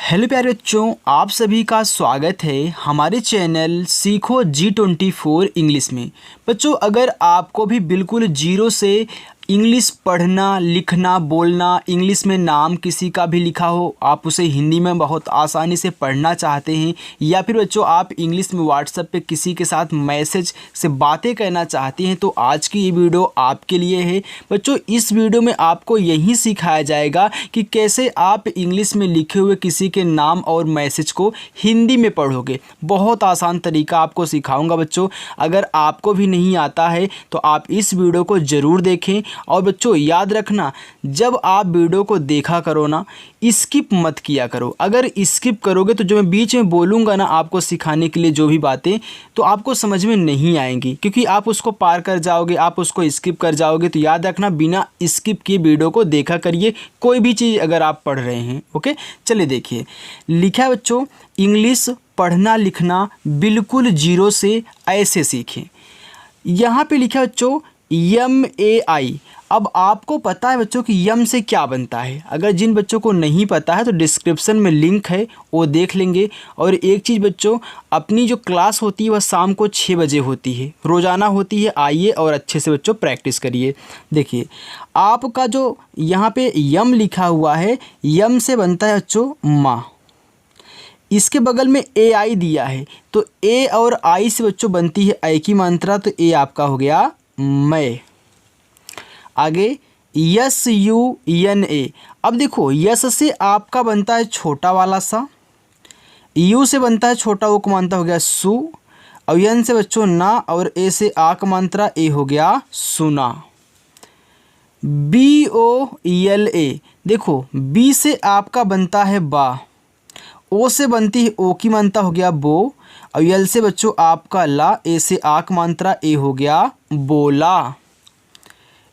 Hello प्यारे बच्चों, आप सभी का स्वागत है हमारे चैनल सीखो G24 इंग्लिश में। बच्चों, अगर आपको भी बिल्कुल जीरो से इंग्लिश पढ़ना, लिखना, बोलना, इंग्लिश में नाम किसी का भी लिखा हो, आप उसे हिंदी में बहुत आसानी से पढ़ना चाहते हैं, या फिर बच्चों आप इंग्लिश में व्हाट्सएप पे किसी के साथ मैसेज से बातें करना चाहते हैं, तो आज की ये वीडियो आपके लिए है। बच्चों, इस वीडियो में आपको यही सिखाया जाएगा कि कैसे आप इंग्लिश में लिखे हुए किसी के नाम और मैसेज को हिंदी में पढ़ोगे। बहुत आसान तरीका आपको सिखाऊंगा बच्चों। अगर आपको भी नहीं आता है तो आप इस वीडियो को ज़रूर देखें। और बच्चों याद रखना, जब आप वीडियो को देखा करो ना, स्किप मत किया करो। अगर स्किप करोगे तो जो मैं बीच में बोलूँगा ना आपको सिखाने के लिए जो भी बातें, तो आपको समझ में नहीं आएंगी, क्योंकि आप उसको पार कर जाओगे, आप उसको स्किप कर जाओगे। तो याद रखना, बिना स्किप किए वीडियो को देखा करिए, कोई भी चीज़ अगर आप पढ़ रहे हैं। ओके, चलिए देखिए, लिखा है बच्चों, इंग्लिश पढ़ना लिखना बिल्कुल जीरो से ऐसे सीखें। यहाँ पे लिखा है बच्चों MAI। अब आपको पता है बच्चों कि यम से क्या बनता है। अगर जिन बच्चों को नहीं पता है तो डिस्क्रिप्शन में लिंक है, वो देख लेंगे। और एक चीज़ बच्चों, अपनी जो क्लास होती है वह शाम को 6 बजे होती है, रोज़ाना होती है। आइए और अच्छे से बच्चों प्रैक्टिस करिए। देखिए, आपका जो यहाँ पे यम लिखा हुआ है, यम से बनता है बच्चों माँ। इसके बगल में AI दिया है, तो A और I से बच्चों बनती है ऐ की मात्रा, तो A आपका हो गया मैं। आगे SUNA। अब देखो, यस से आपका बनता है छोटा वाला सा, यू से बनता है छोटा ओ का मात्रा हो गया सु, और यन से बच्चों ना, और ए से आ का मात्रा ए हो गया सुना। BOLA। देखो, बी से आपका बनता है बा, ओ से बनती है ओ की मात्रा हो गया बो, और यल से बच्चों आपका ला, ए से आ की मात्रा ए हो गया बोला।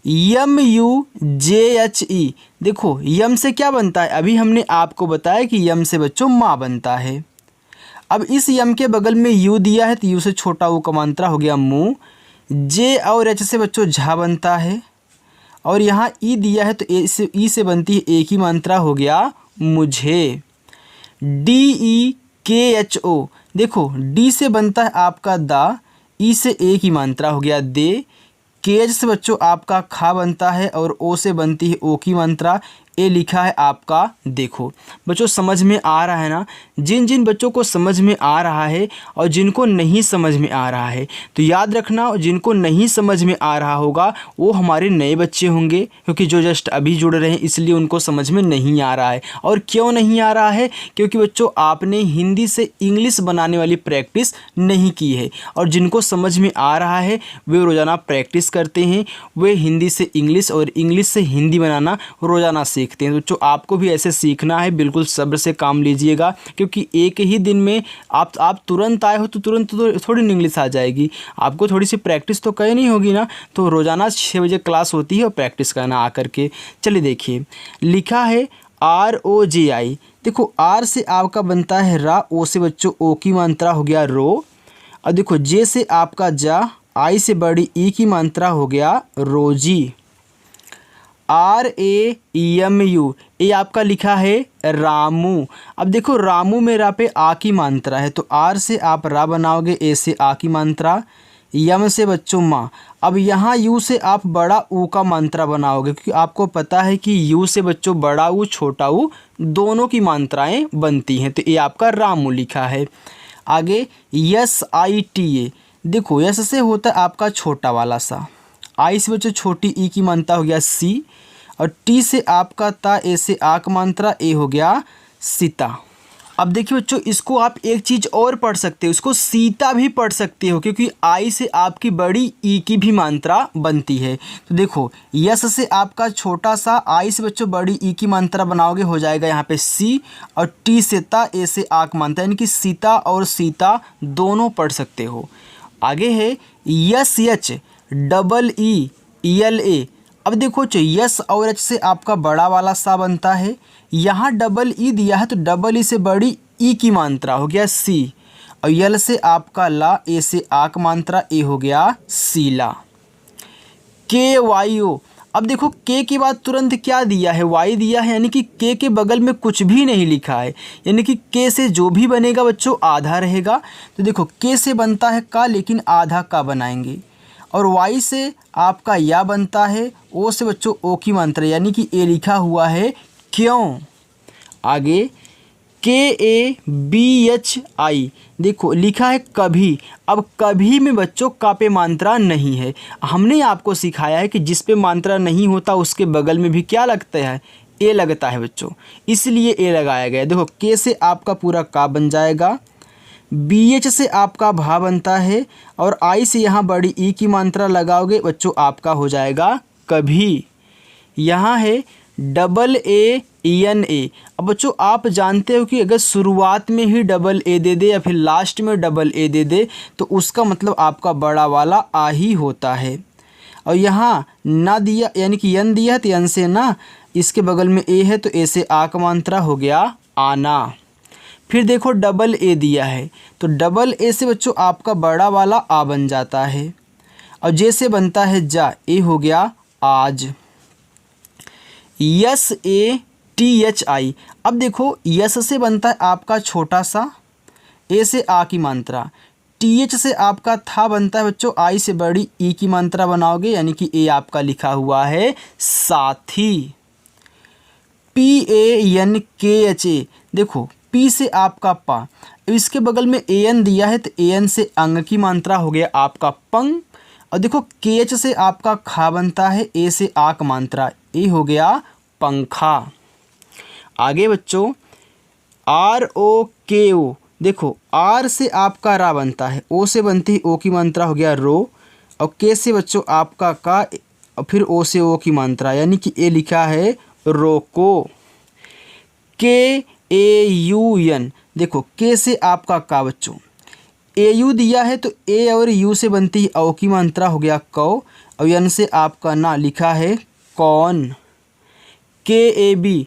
MUJHE। देखो, यम से क्या बनता है, अभी हमने आपको बताया कि यम से बच्चों माँ बनता है। अब इस यम के बगल में यू दिया है, तो यू से छोटा वो का मात्रा हो गया मुँह। जे और एच से बच्चों झा बनता है, और यहाँ ई दिया है, तो ई से बनती है ए की मात्रा हो गया मुझे। DEKHO। देखो, डी से बनता है आपका दा, ई से ए की मात्रा हो गया दे, केज से बच्चों आपका खा बनता है, और ओ से बनती है ओ की मात्रा, ए लिखा है आपका देखो। बच्चों समझ में आ रहा है ना। जिन जिन बच्चों को समझ में आ रहा है और जिनको नहीं समझ में आ रहा है, तो याद रखना, जिनको नहीं समझ में आ रहा होगा वो हमारे नए बच्चे होंगे, क्योंकि जो जस्ट अभी जुड़ रहे हैं इसलिए उनको समझ में नहीं आ रहा है। और क्यों नहीं आ रहा है, क्योंकि बच्चों आपने हिंदी से इंग्लिश बनाने वाली प्रैक्टिस नहीं की है। और जिनको समझ में आ रहा है वे रोज़ाना प्रैक्टिस करते हैं, वे हिंदी से इंग्लिश और इंग्लिश से हिंदी बनाना रोज़ाना सीखते हैं। तो बच्चों आपको भी ऐसे सीखना है, बिल्कुल सब्र से काम लीजिएगा, क्योंकि एक ही दिन में आप तुरंत आए हो तो तुरंत तो थोड़ी इंग्लिश आ जाएगी, आपको थोड़ी सी प्रैक्टिस तो करनी होगी ना। तो रोज़ाना 6 बजे क्लास होती है और प्रैक्टिस करना आकर के। चलिए देखिए, लिखा है ROJI। देखो, आर से आपका बनता है रा, ओ से बच्चों ओ की मात्रा हो गया रो, और देखो जे से आपका जा, आई से बड़ी ई की मात्रा हो गया रोजी। RAMU, ये आपका लिखा है रामू। अब देखो, रामू में रा पे आ की मात्रा है, तो आर से आप रा बनाओगे, ए से आ की मात्रा, यम से बच्चों माँ। अब यहाँ यू से आप बड़ा ऊ का मात्रा बनाओगे, क्योंकि आपको पता है कि यू से बच्चों बड़ा ऊ छोटा ऊ दोनों की मात्राएं बनती हैं, तो ये आपका रामू लिखा है। आगे SITA। देखो, यस से होता है आपका छोटा वाला सा, आई से बच्चों छोटी ई की मात्रा हो गया सी, और टी से आपका ता, ए से आ का मात्रा ए हो गया सीता। अब देखिए बच्चों, इसको आप एक चीज़ और पढ़ सकते हो, इसको सीता भी पढ़ सकते हो, क्योंकि आई से आपकी बड़ी ई की भी मात्रा बनती है। तो देखो, यस से आपका छोटा सा, आई से बच्चों बड़ी ई की मात्रा बनाओगे, हो जाएगा यहाँ पे सी, और टी से ता, ए से आ का मात्रा, यानी कि सीता और सीता दोनों पढ़ सकते हो। आगे है SHEELA। अब देखो, यस और एच से आपका बड़ा वाला सा बनता है, यहाँ डबल ई दिया है, तो डबल ई से बड़ी ई की मात्रा हो गया सी, और यल से आपका ला, ए से आ का मात्रा ए हो गया सीला। KYO। अब देखो के के बाद तुरंत क्या दिया है, वाई दिया है, यानी कि के बगल में कुछ भी नहीं लिखा है, यानी कि के से जो भी बनेगा बच्चों आधा रहेगा। तो देखो के से बनता है का, लेकिन आधा का बनाएंगे, और वाई से आपका या बनता है, ओ से बच्चों ओ की मात्रा यानी कि ए लिखा हुआ है क्यों। आगे KABHI देखो लिखा है कभी। अब कभी में बच्चों का पे मात्रा नहीं है। हमने आपको सिखाया है कि जिस पे मात्रा नहीं होता उसके बगल में भी क्या लगता है, ए लगता है बच्चों, इसलिए ए लगाया गया। देखो के से आपका पूरा का बन जाएगा, BH से आपका भा बनता है, और आई से यहाँ बड़ी ई की मात्रा लगाओगे बच्चों आपका हो जाएगा कभी। यहाँ है AA अब बच्चों आप जानते हो कि अगर शुरुआत में ही AA दे दे या फिर लास्ट में AA दे दे तो उसका मतलब आपका बड़ा वाला आ ही होता है। और यहाँ ना दिया यानी कि यन दिया है तो यन से ना, इसके बगल में ए है तो ए से आ का मात्रा हो गया आना। फिर देखो AA दिया है तो AA से बच्चों आपका बड़ा वाला आ बन जाता है, और जे से बनता है जा, ए हो गया आज। SATHI अब देखो यस से बनता है आपका छोटा सा, ए से आ की मात्रा, TH से आपका था बनता है बच्चों आई से बड़ी ई की मात्रा बनाओगे, यानी कि ए आपका लिखा हुआ है साथी। PANKHA देखो पी से आपका पा, इसके बगल में AN दिया है तो AN से अंग की मात्रा हो गया आपका पंग, और देखो KH से आपका खा बनता है, ए से आ का मात्रा, ए हो गया पंखा। आगे बच्चों ROKO देखो आर से आपका रा बनता है, ओ से बनती है ओ की मात्रा हो गया रो, और के से बच्चों आपका का, और फिर ओ से ओ की मात्रा यानी कि ए लिखा है रोको। KAUN देखो के से आपका का बच्चों, AU दिया है तो ए और यू से बनती है औ की मात्रा हो गया कौ, और यन से आपका ना लिखा है कौन। KAB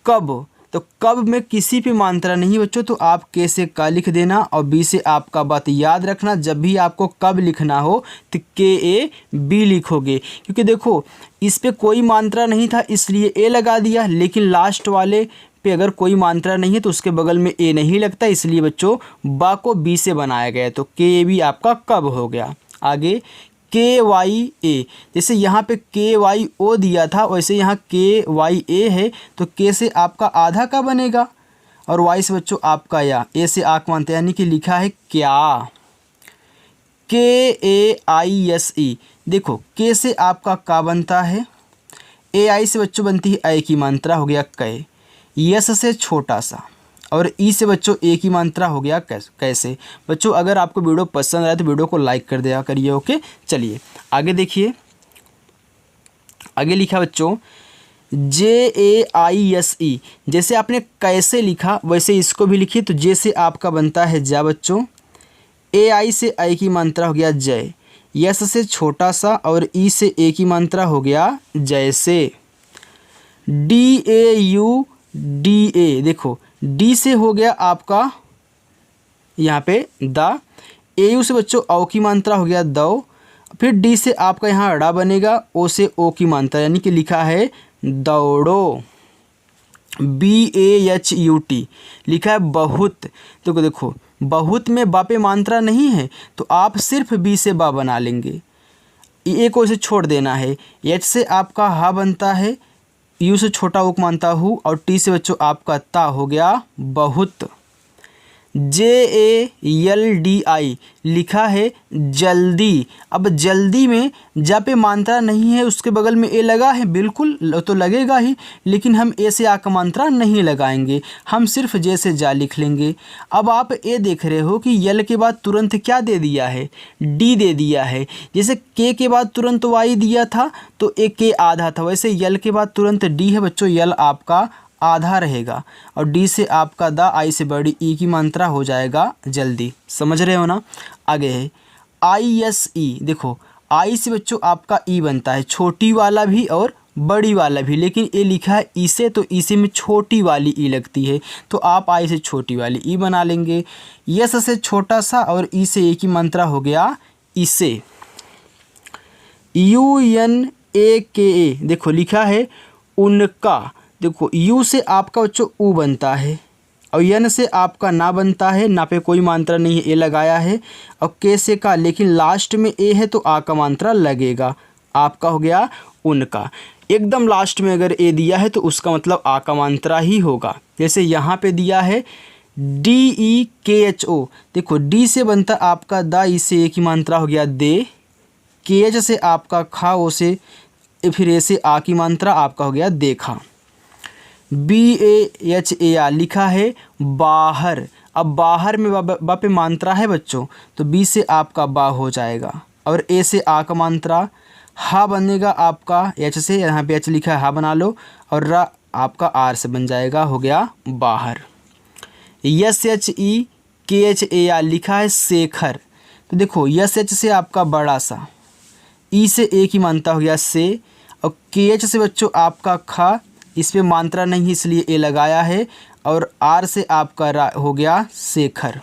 कब, तो कब में किसी पे मात्रा नहीं बच्चों, तो आप के से का लिख देना, और बी से आपका बात याद रखना, जब भी आपको कब लिखना हो तो KAB लिखोगे, क्योंकि देखो इस पे कोई मात्रा नहीं था इसलिए ए लगा दिया, लेकिन लास्ट वाले पे अगर कोई मात्रा नहीं है तो उसके बगल में ए नहीं लगता, इसलिए बच्चों बा को बी से बनाया गया, तो KAB आपका कब हो गया। आगे KYA जैसे यहाँ पे KYO दिया था वैसे यहाँ KYA है, तो के से आपका आधा का बनेगा, और वाई से बच्चों आपका या, ए से आँख मानते यानी कि लिखा है क्या। KAISE देखो के से आपका का बनता है, AI से बच्चों बनती है ए की मात्रा हो गया कै, यस से छोटा सा, और ई से बच्चों ए की मात्रा हो गया कैसे। बच्चों अगर आपको वीडियो पसंद आए तो वीडियो को लाइक कर दिया करिए। ओके चलिए आगे देखिए, आगे लिखा बच्चों JAISE जैसे आपने कैसे लिखा वैसे इसको भी लिखिए, तो जे से आपका बनता है जा बच्चों, AI से आई की मात्रा हो गया जय, यस से छोटा सा, और ई से ए की मात्रा हो गया जैसे। DAUDA देखो डी से हो गया आपका यहाँ पे दा, AU से बच्चों औ की मात्रा हो गया दौ, फिर डी से आपका यहाँ अड़ा बनेगा, ओ से ओ की मात्रा यानी कि लिखा है दौड़ो। BAHUT लिखा है बहुत, तो देखो बहुत में बा पे मात्रा नहीं है तो आप सिर्फ बी से बा बना लेंगे, ए को इसे छोड़ देना है, एच से आपका हा बनता है, यू से छोटा उक मानता हूँ, और टी से बच्चों आपका ता हो गया बहुत। JALDI लिखा है जल्दी। अब जल्दी में जा पे मात्रा नहीं है उसके बगल में ए लगा है, बिल्कुल तो लगेगा ही, लेकिन हम ए से आ का मात्रा नहीं लगाएंगे, हम सिर्फ जे से जा लिख लेंगे। अब आप ए देख रहे हो कि यल के बाद तुरंत क्या दे दिया है, डी दे दिया है। जैसे के बाद तुरंत वाई दिया था तो ए के आधा था, वैसे यल के बाद तुरंत डी है बच्चों, यल आपका आधा रहेगा, और डी से आपका दा, आई से बड़ी ई की मात्रा हो जाएगा जल्दी। समझ रहे हो ना। आगे है ISE देखो आई से बच्चों आपका ई बनता है, छोटी वाला भी और बड़ी वाला भी, लेकिन ये लिखा है ई से, तो ई से में छोटी वाली ई लगती है, तो आप आई से छोटी वाली ई बना लेंगे। यस से छोटा सा और ई से ए की मात्रा हो गया इसे। UNAKA देखो लिखा है उनका। देखो यू से आपका बच्चों ऊ बनता है और यन से आपका ना बनता है, ना पे कोई मात्रा नहीं है, ए लगाया है। और के से का, लेकिन लास्ट में ए है तो आ का मात्रा लगेगा। आपका हो गया उनका। एकदम लास्ट में अगर ए दिया है तो उसका मतलब आ का मात्रा ही होगा। जैसे यहाँ पे दिया है DEKHO, देखो डी से बनता आपका दा, ई से ए की मात्रा हो गया दे। KH से आपका खा, ओ से फिर ए से आ की मात्रा आपका हो गया देखा। BAHAR लिखा है बाहर। अब बाहर में बा पे मात्रा है बच्चों, तो बी से आपका बा हो जाएगा और ए से आ का मात्रा हा बनेगा आपका एच से, यहाँ पे एच लिखा है हा बना लो, और रा आपका आर से बन जाएगा, हो गया बाहर। SHEKHAR लिखा है शेखर। तो देखो SH से आपका बड़ा सा, ई से ए की मात्रा हो गया से, और KH से बच्चों आपका खा, इस पे मात्रा नहीं इसलिए ए लगाया है, और आर से आपका रा हो गया शेखर।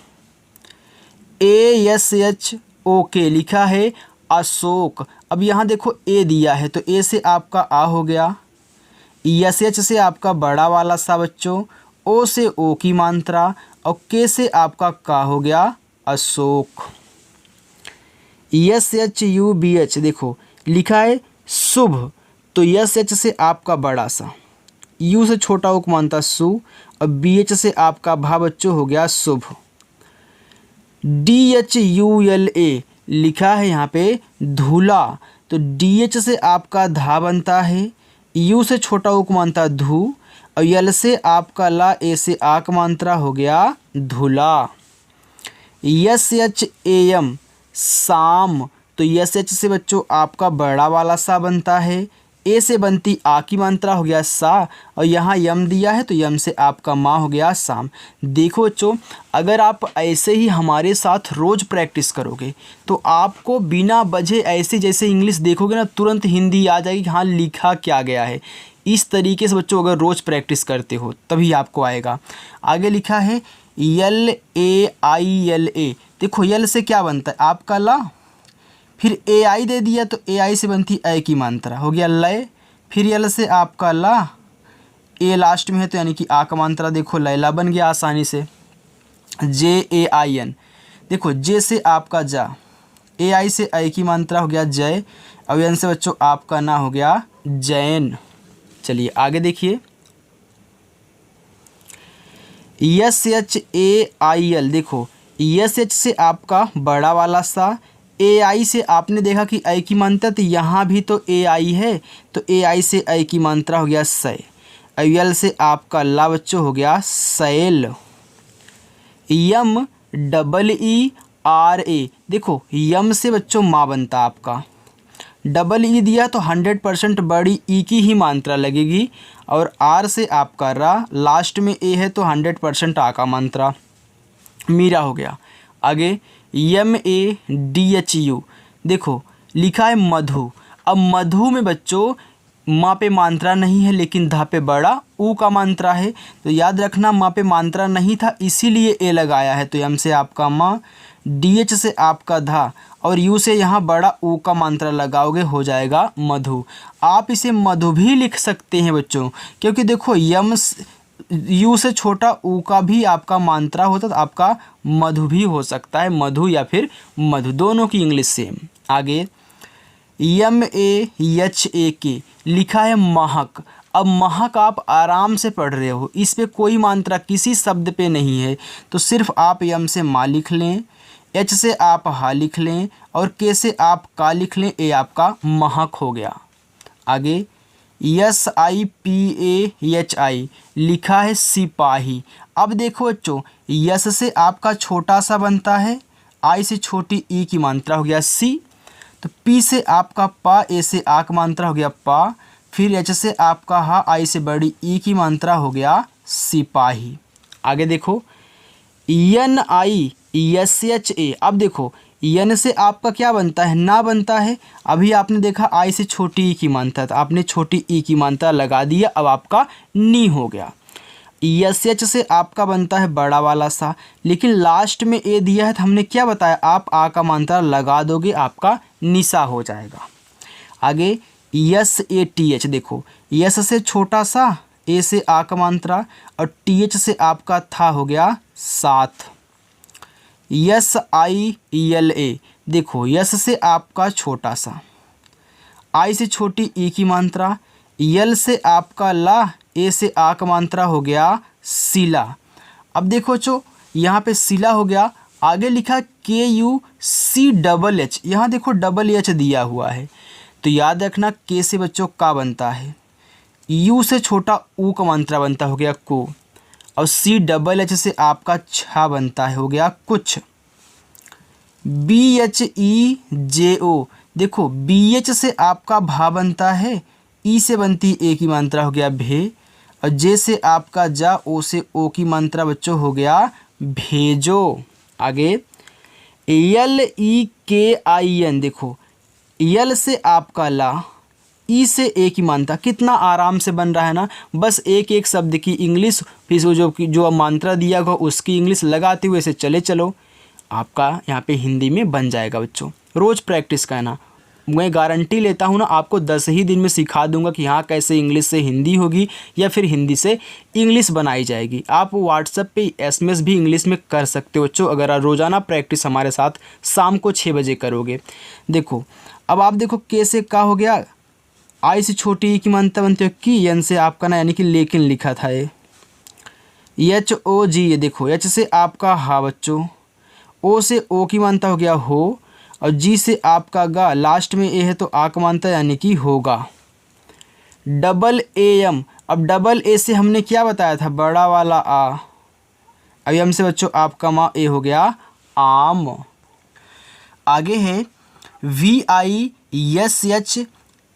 ASHOK लिखा है अशोक। अब यहाँ देखो ए दिया है तो ए से आपका आ हो गया, SH से आपका बड़ा वाला सा बच्चों, ओ से ओ की मात्रा, और के से आपका का हो गया अशोक। SHUBH देखो लिखा है शुभ। तो SH से आपका बड़ा सा, यू से छोटा ओ को मानता सु, और BH से आपका भा बच्चों हो गया शुभ। DHULA लिखा है यहाँ पे धूला। तो DH से आपका धा बनता है, यू से छोटा ओ को मानता धू, और यल से आपका ला, ए से आ का मात्रा हो गया धुला। SHAM शाम। तो SH से बच्चों आपका बड़ा वाला सा बनता है, ए से बनती आ की मात्रा हो गया सा, और यहाँ यम दिया है तो यम से आपका माँ हो गया शाम। देखो बच्चों, अगर आप ऐसे ही हमारे साथ रोज़ प्रैक्टिस करोगे तो आपको बिना वजह ऐसे जैसे इंग्लिश देखोगे ना, तुरंत हिंदी आ जाएगी कि हाँ लिखा क्या गया है। इस तरीके से बच्चों अगर रोज़ प्रैक्टिस करते हो तभी आपको आएगा। आगे लिखा है LAILA। देखो यल से क्या बनता है आपका ला, फिर AI दे दिया तो AI से बनती ए की मात्रा हो गया लय, फिर यल से आपका ला, ए लास्ट में है तो यानी कि आ का मात्रा देखो लैला बन गया आसानी से। JAIN देखो जे से आपका जा, AI से ए की मात्रा हो गया जय, और एन से बच्चों आपका ना हो गया जैन। चलिए आगे देखिए SHAIL। देखो SH से आपका बड़ा वाला सा, AI से आपने देखा कि ए की मात्रा, तो यहाँ भी तो AI है तो AI से ए की मात्रा हो गया सै, यल से आपका ला बच्चों हो गया सैल। YMEERA देखो यम से बच्चों माँ बनता आपका, डबल ई दिया तो 100% बड़ी ई की ही मात्रा लगेगी, और आर से आपका रा, लास्ट में ए है तो 100% आ का मात्रा मीरा हो गया। आगे MADHU देखो लिखा है मधु। अब मधु में बच्चों माँ पे मात्रा नहीं है लेकिन धा पे बड़ा ऊ का मात्रा है, तो याद रखना माँ पे मात्रा नहीं था इसीलिए ए लगाया है, तो एम से आपका माँ, DH से आपका धा, और यू से यहाँ बड़ा ऊ का मात्रा लगाओगे हो जाएगा मधु। आप इसे मधु भी लिख सकते हैं बच्चों, क्योंकि देखो यू से छोटा ऊ का भी आपका मात्रा होता तो आपका मधु भी हो सकता है, मधु या फिर मधु, दोनों की इंग्लिश सेम। आगे MAHAK लिखा है महक। अब महक आप आराम से पढ़ रहे हो, इस पे कोई मात्रा किसी शब्द पे नहीं है, तो सिर्फ आप यम से माँ लिख लें, एच से आप हा लिख लें, और के से आप का लिख लें, ए आपका महक हो गया। आगे SIPAHI लिखा है सिपाही। अब देखो बच्चों यस से आपका छोटा सा बनता है, आई से छोटी ई की मात्रा हो गया सी, तो पी से आपका पा, ए से आ की मात्रा हो गया पा, फिर एच से आपका हा, आई से बड़ी ई की मात्रा हो गया सिपाही। आगे देखो NISHA। अब देखो यन से आपका क्या बनता है, ना बनता है। अभी आपने देखा आई से छोटी ई की मात्रा, तो आपने छोटी ई की मात्रा लगा दिया, अब आपका नी हो गया। SH से आपका बनता है बड़ा वाला सा, लेकिन लास्ट में ए दिया है तो हमने क्या बताया, आप आ का मात्रा लगा दोगे, आपका निशा हो जाएगा। आगे यस ए टी एच, देखो यस से छोटा सा, ए से आ का मात्रा और टी एच से आपका था हो गया साथ। यस आई एल ए, देखो यस से आपका छोटा सा, आई से छोटी ई की मात्रा, यल से आपका ला, ए से आ का मात्रा हो गया सिला। अब देखो जो यहाँ पे सिला हो गया, आगे लिखा के यू सी डबल एच, यहाँ देखो डबल एच दिया हुआ है, तो याद रखना के से बच्चों का बनता है, यू से छोटा ऊ का मात्रा बनता हो गया को, और सी डबल एच से आपका छा बनता है हो गया कुछ। बी एच ई जे ओ, देखो बी एच से आपका भा बनता है, ई से बनती ए की मात्रा हो गया भे, और जे से आपका जा, ओ से ओ की मात्रा बच्चों हो गया भेजो। आगे एल ई के आई एन, देखो यल से आपका ला, ई से ए की मात्रा, कितना आराम से बन रहा है ना, बस एक एक शब्द की इंग्लिश, फिर जो मात्रा दिया गया उसकी इंग्लिश लगाते हुए से चले चलो, आपका यहाँ पे हिंदी में बन जाएगा बच्चों। रोज़ प्रैक्टिस करना, मैं गारंटी लेता हूँ ना, आपको 10 ही दिन में सिखा दूंगा कि हाँ कैसे इंग्लिश से हिंदी होगी या फिर हिंदी से इंग्लिश बनाई जाएगी। आप व्हाट्सएप पे एसएमएस भी इंग्लिश में कर सकते हो बच्चों, अगर आप रोज़ाना प्रैक्टिस हमारे साथ शाम को 6 बजे करोगे। देखो अब आप देखो के से का हो गया, आई से छोटी ई की मात्रा बनती है की, एन से आपका ना यानी कि लेकिन लिखा था ये, एच ओ जी, ये देखो एच से आपका हा बच्चों, ओ से ओ की मात्रा हो गया हो, और जी से आपका गा, लास्ट में ए है तो आ का मात्रा यानी कि होगा। डबल ए एम, अब डबल ए से हमने क्या बताया था, बड़ा वाला आ, अब एम से बच्चों आपका माँ ए हो गया आम। आगे है V I S H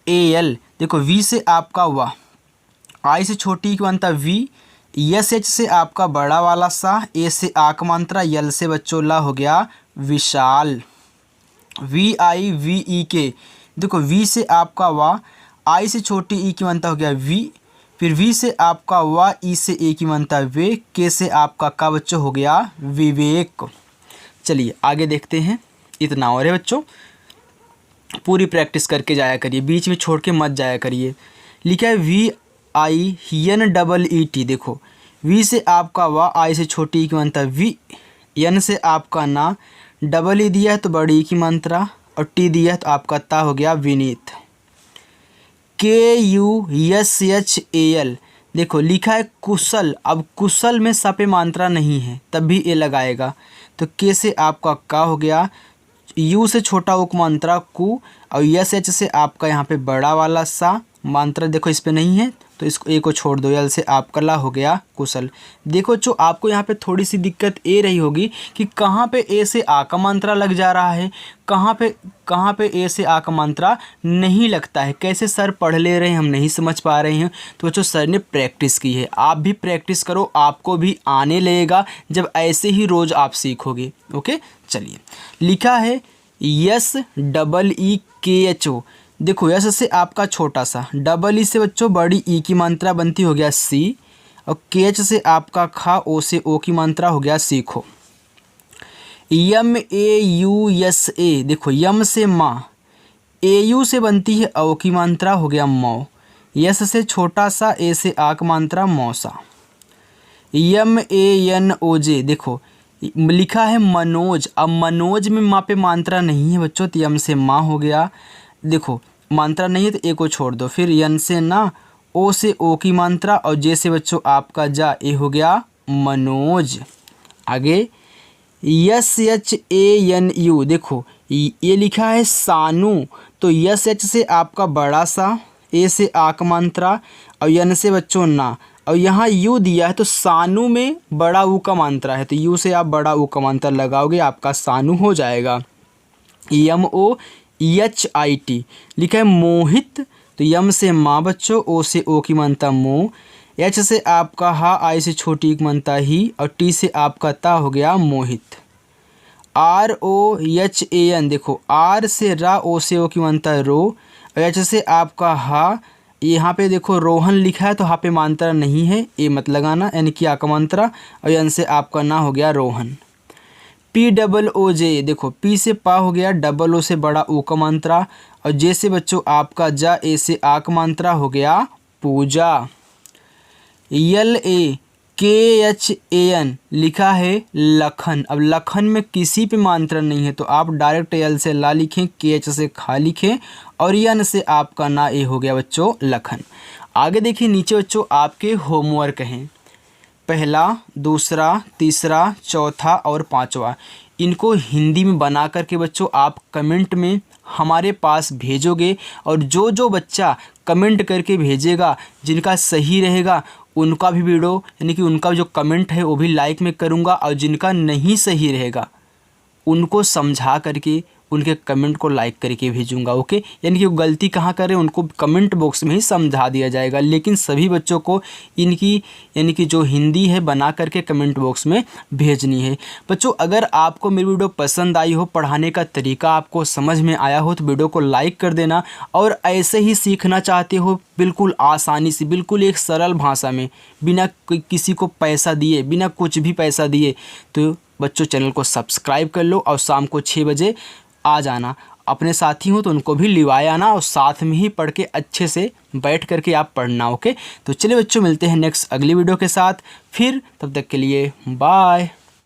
A L, देखो वी से आपका वाह, आई से छोटी की मात्रा वी, एस एच से आपका बड़ा वाला सा, ए से आ का मात्रा, यल से बच्चों ला हो गया विशाल। वी आई वी ई के, देखो वी से आपका वाह, आई से छोटी ई की मात्रा हो गया वी, फिर वी से आपका वाह, ई से ए की मात्रा वे, के से आपका का बच्चों हो गया विवेक। चलिए आगे देखते हैं, इतना और है बच्चों, पूरी प्रैक्टिस करके जाया करिए, बीच में छोड़ के मत जाया करिए। लिखा है V I N double E T, देखो वी से आपका वाह, आई से छोटी ई की मात्रा वी, एन से आपका ना, डबल ई दिया है तो बड़ी ई की मात्रा, और टी दिया है तो आपका ता हो गया विनीत। के U S H A L, देखो लिखा है कुशल, अब कुशल में सा पे मात्रा नहीं है तब भी ए लगाएगा, तो के से आपका का हो गया, यू से छोटा उक मात्रा कु, और एस एच से आपका यहाँ पे बड़ा वाला सा, मात्रा देखो इस पे नहीं है तो इसको ए को छोड़ दो, यल से आपका ला हो गया कुशल। देखो जो आपको यहाँ पे थोड़ी सी दिक्कत ए रही होगी कि कहाँ पे ए से आ का मात्रा लग जा रहा है, कहाँ पे ए से आ का मात्रा नहीं लगता है, कैसे सर पढ़ ले रहे हैं हम नहीं समझ पा रहे हैं। तो बच्चों सर ने प्रैक्टिस की है, आप भी प्रैक्टिस करो, आपको भी आने लगेगा जब ऐसे ही रोज़ आप सीखोगे। ओके चलिए, लिखा है यस डबल ई के एच ओ, देखो यस से आपका छोटा सा, डबल ई से बच्चों बड़ी ई की मात्रा बनती हो गया सी, और के एच से आपका खा, ओ से ओ की मात्रा हो गया सीखो। यम ए यू एस ए, देखो यम से माँ, ए यू से बनती है ओ की मात्रा हो गया मौ, यस से छोटा सा, ए से आ की मात्रा मौसा। यम ए एन ओ जे, देखो लिखा है मनोज, अब मनोज में माँ पे मात्रा नहीं है बच्चों तो यम से माँ हो गया, देखो मात्रा नहीं है तो ए को छोड़ दो, फिर यन से ना, ओ से ओ की मात्रा, और जे से बच्चों आपका जा, ए हो गया मनोज। आगे S H A N U, देखो ये लिखा है सानू, तो यस एच से आपका बड़ा सा, ए से आ का मात्रा, और यन से बच्चों ना, और यहाँ यू दिया है तो सानू में बड़ा ऊ का मात्रा है, तो यू से आप बड़ा ऊ का मात्रा लगाओगे, आपका सानू हो जाएगा। यम ओ एच आई टी, लिखा है मोहित, तो यम से माँ बच्चों, ओ से ओ की मात्रा मो, एच से आपका हा, आई से छोटी की मात्रा ही, और टी से आपका ता हो गया Mohit. R O H A N, देखो आर से रा, ओ से ओ की मात्रा रो, और एच से आपका हा, यहाँ पे देखो रोहन लिखा है तो हा पे मात्रा नहीं है, ए मत लगाना यानी कि आ का मात्रा, और एन से आपका ना हो गया रोहन। POOJ, देखो पी से पा हो गया, डबल ओ से बड़ा ऊ का मात्रा, और जे से बच्चों आपका जा, ए से आ का मात्रा हो गया पूजा। LAKHAN लिखा है लखन। अब लखन में किसी पे मात्रा नहीं है तो आप डायरेक्ट एल से ला लिखें, KH से खा लिखें, और यन से आपका ना ए हो गया बच्चों लखन। आगे देखिए नीचे बच्चों आपके होमवर्क हैं, पहला, दूसरा, तीसरा, चौथा और पांचवा। इनको हिंदी में बना करके बच्चों आप कमेंट में हमारे पास भेजोगे, और जो जो बच्चा कमेंट करके भेजेगा जिनका सही रहेगा उनका भी वीडियो यानी कि उनका जो कमेंट है वो भी लाइक में करूँगा, और जिनका नहीं सही रहेगा उनको समझा करके उनके कमेंट को लाइक करके भेजूंगा। ओके, यानी कि वो गलती कहाँ कर रहे हैं उनको कमेंट बॉक्स में ही समझा दिया जाएगा, लेकिन सभी बच्चों को इनकी यानी कि जो हिंदी है बना करके कमेंट बॉक्स में भेजनी है। बच्चों अगर आपको मेरी वीडियो पसंद आई हो, पढ़ाने का तरीका आपको समझ में आया हो, तो वीडियो को लाइक कर देना, और ऐसे ही सीखना चाहते हो बिल्कुल आसानी से, बिल्कुल एक सरल भाषा में, बिना किसी को पैसा दिए, बिना कुछ भी पैसा दिए, तो बच्चों चैनल को सब्सक्राइब कर लो, और शाम को 6 बजे आ जाना। अपने साथी हो तो उनको भी लिवाए आना, और साथ में ही पढ़ के अच्छे से बैठ करके आप पढ़ना। ओके, तो चलिए बच्चों मिलते हैं नेक्स्ट अगली वीडियो के साथ फिर, तब तक के लिए बाय।